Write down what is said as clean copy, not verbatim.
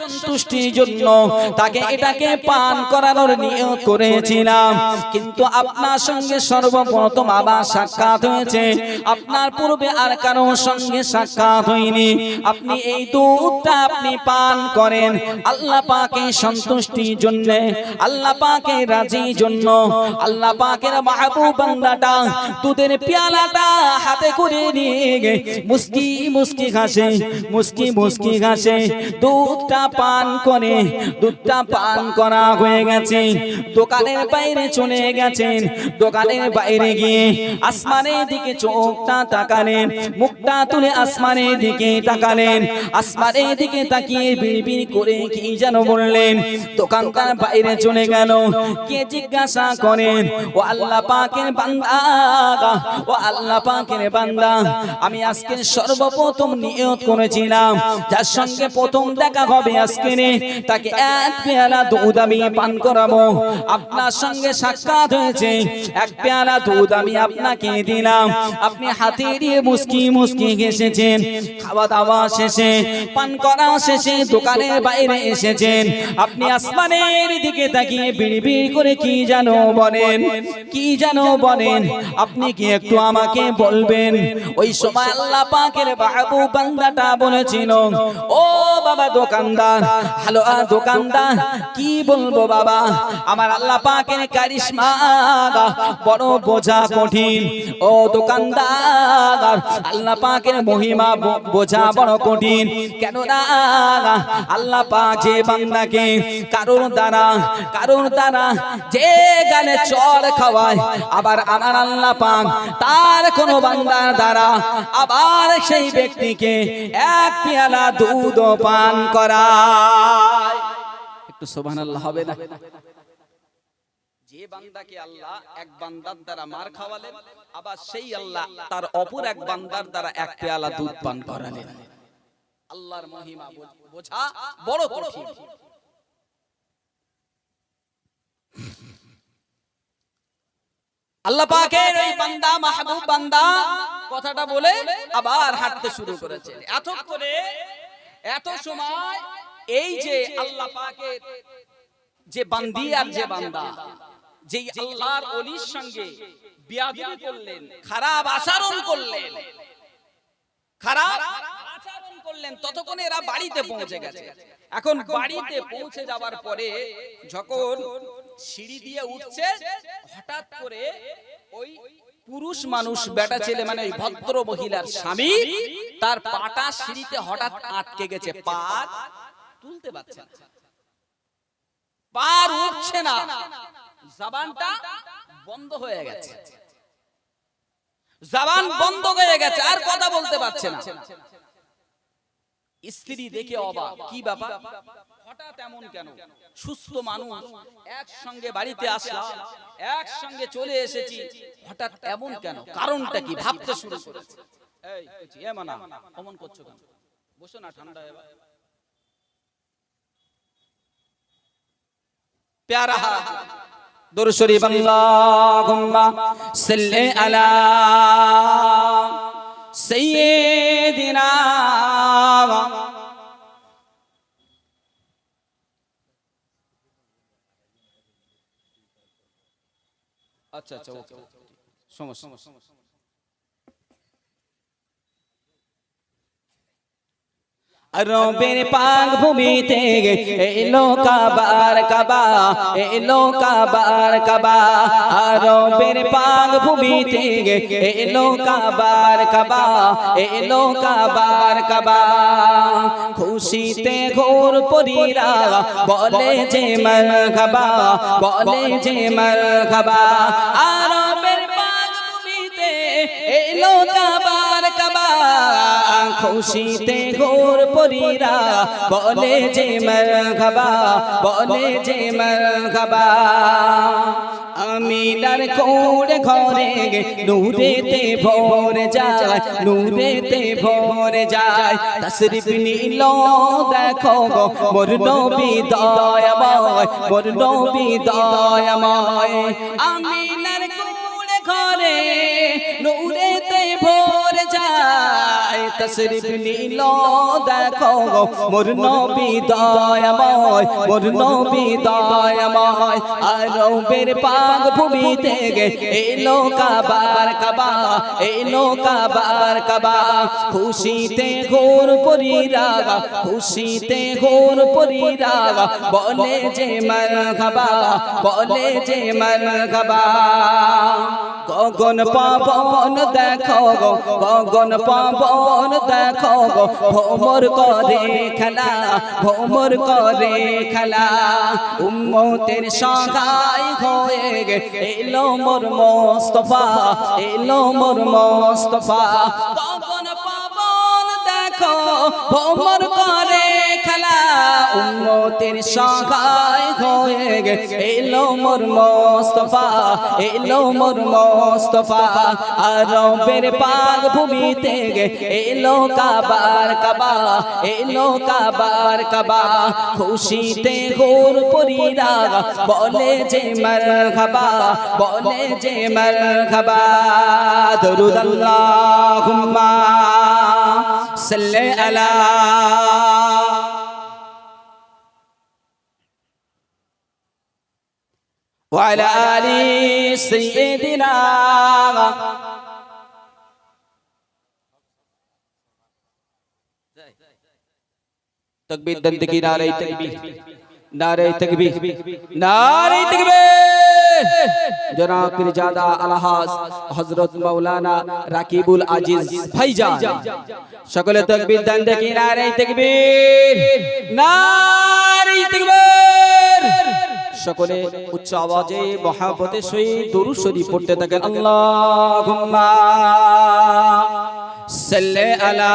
সন্তুষ্টির জন্য তাকে এটাকে পান করানোর নিয়ত করেছিলাম, কিন্তু আপনার সঙ্গে সর্বপ্রথম আবার সাক্ষাৎ হয়েছে, আপনার পূর্বে আর কারোর সঙ্গে সাক্ষাৎ হয়নি। আপনি এই দুধটা আপনি পান করেন আল্লাহ পাকের সন্তুষ্টির জন্য, আল্লাহ পাকের রাজির জন্য। আল্লাহ পাকের মাহবুব বান্দাটা দুধের পেয়ালাটা হাতে করে নিয়ে মুস্কি মুস্কি ঘাসে, মুস্কি মুস্কি ঘাসে দুধটা পান করে। দুধটা পান করা হয়ে গেছে, দোকানের বাইরে চলে গেছেন। দোকানের বাইরে গিয়ে আসমানের দিকে চোখটা তাকালেন, মুখটা তুলে আসমানের দিকে তাকালেন। আসমানের দিকে তাকিয়ে বিড়বিড় করে কি যেন বললেন। দোকানদার বাইরে চলে গেল, কে জিজ্ঞাসা করেন, ও আল্লাহ পাকের বান্দা, ও আল্লাহ পাকের বান্দা, আমি আজকে সর্বপ্রথম নিয়ত করেছিলাম যার সঙ্গে প্রথম দেখা হবে আজকে তাকে এক পেয়ালা দুধ আমি পান করাবো। আপনার সঙ্গে সাক্ষাৎ হয়েছে, এক পেয়ালা দুধ আমি আপনাকে দিলাম, আপনি হাতে দিয়ে মুস্কি মুস্কি হেসেছেন। খাওয়া দাওয়া শেষে, পান করা শেষে দোকানের বাইরে এসেছেন। আপনি আসমানের দিকে তাকিয়ে বিড়বিড় করে কি যেন বলেন, কি যেন বলেন। আপনি কি একটু আমাকে বলবেন? ওই সময় আল্লাহ পাকের মাহবুব বান্দাটা বলেছিল, ও বাবা দোকানদার, হ্যালো দোকানদার, কি বলবো বাবা, আমার আল্লাহ পাকের কারিশমা বড় বোঝা কঠিন। ও দোকানদার, আল্লাহ পাকের মহিমা বোঝা বড় কঠিন। কেন না আল্লাহ পাক যে বান্দাকে কারোর দ্বারা যে গানে চড় খাওয়ায়, আবার আমার আল্লাহ পাক তার কোন বান্দার দ্বারা আবার সেই ব্যক্তিকে এক পেয়ালা দুধ পান করায়। একটু সুবহানাল্লাহ হবে না? যে বান্দাকে আল্লাহ এক বান্দার দ্বারা মার খাওয়ালেন, আবার সেই আল্লাহ তার অপর এক বান্দার দ্বারা এক পেয়ালা দুধ পান করালেন। আল্লাহর মহিমা বোঝা বড় কঠিন। আল্লাহ পাকের ওই বান্দা, মাহবুব বান্দা কথাটা বলে আবার হাঁটতে শুরু করেছে। এত সময় এই যে আল্লাহ পাকের যে বান্দি আর যে বান্দা, যে আল্লাহর ওলির সঙ্গে বিয়াদবি করলেন, খারাপ আচরণ করলেন, ততক্ষণে এরা বাড়িতে পৌঁছে গেছে। এখন বাড়িতে পৌঁছে যাওয়ার পরে যখন সিঁড়ি দিয়ে উঠছে, হঠাৎ করে ওই পুরুষ মানুষ, বেটা ছেলে মানে ওই ভদ্র মহিলার স্বামী, তার পাটা সিঁড়িতে হঠাৎ আটকে গেছে, পা তুলতে পারছে না, পা উঠছে না, জবানটা বন্ধ হয়ে গেছে, জবান বন্ধ হয়ে গেছে, আর কথা বলতে পারছে না। স্ত্রী দেখে অবাক, কি ব্যাপার, হঠাৎ এমন কেন? সুস্থ মানুষ, একসঙ্গে বাড়িতে আসলাম, একসঙ্গে চলে এসেছি, হঠাৎ এমন কেন, কারণটা কি ভাবতে শুরু করেছে। এই মানা অমন করছো কেন? বসো না, ঠান্ডা এবার। প্যারা হাত দুরূদ শরীফ, আল্লাহুম্মা সাল্লি আলা সাইয়্যিদিনা। আচ্ছা আচ্ছা, ওকে, সমস্যা। রবের পাক ভূমিতে এলো কাবার কাবা, এলো কাবার কাবা। রবের পাক ভূমিতে এলো কাবার কাবা, এলো কাবার কাবা। খুশিতে ঘোর পরীরা বলে যে মারহাবা, বলে যে মারহাবা। রবের পাক ভূমিতে এলো কাবার কাবা, খুশিতে ঘোর পরীরা বলে যে মারহাবা, বলে যে মারহাবা। আমিনার কোড় ঘরে নূরেতে ভোর যায়, নূরেতে ভোর যায়। তশরিফ নিল দেখো গো মোর নবী দয়াময়, মোর নবী দয়াময়। আমিনার কোড় ঘরে নূরেতে ভোর যায়, তশরিফ নিল দেখো মোর নবী দয়াময় মোর নবী দয়াময় আরবের পাক ভূমিতে গে এলো কাবার কাবা এলো কাবার কাবা খুশিতে ঘোর পরিরাগা খুশিতে ঘোর পরিরাগা বলে যে মারহাবা বলে যে মারহাবা গগন পাবন দেখো গো গগন পাবন দেখো গো ভোমর করে খেলা ভোমর করে খেলা উম্মতের সহায় হয়ে গে এলো মোর মুস্তাফা এলো মোর মুস্তাফা গগন পাবন দেখো ভোমর করে খেলা উম্মতের সহায় হয়ে গে এলো মোর মুস্তাফা এলো মোর মুস্তাফা আরবের পাক ভূমিতে গে এলো কাবার কাবা এলো কাবার কাবা খুশিতে ঘোর পরিরাগা বলে যে মারহাবা বলে যে মারহাবা দরুদ আল্লাহুম্মা সাল্লি আলা وعلى آل سيدنا तकबीर दंद की नारे तकबीर नारे तकबीर नारे तकबीर जनाब पीरजादा अलहाज हजरत मौलाना राकीबुल आजिज भाईजान সকলে तकबीर दंद की नारे तकबीर नारे तकबीर সকলে উচ্চ আওয়াজে মহব্বতে সহিত দরুদ শরীফ পড়তে থাকেন আল্লাহুম্মা সাল্লি আলা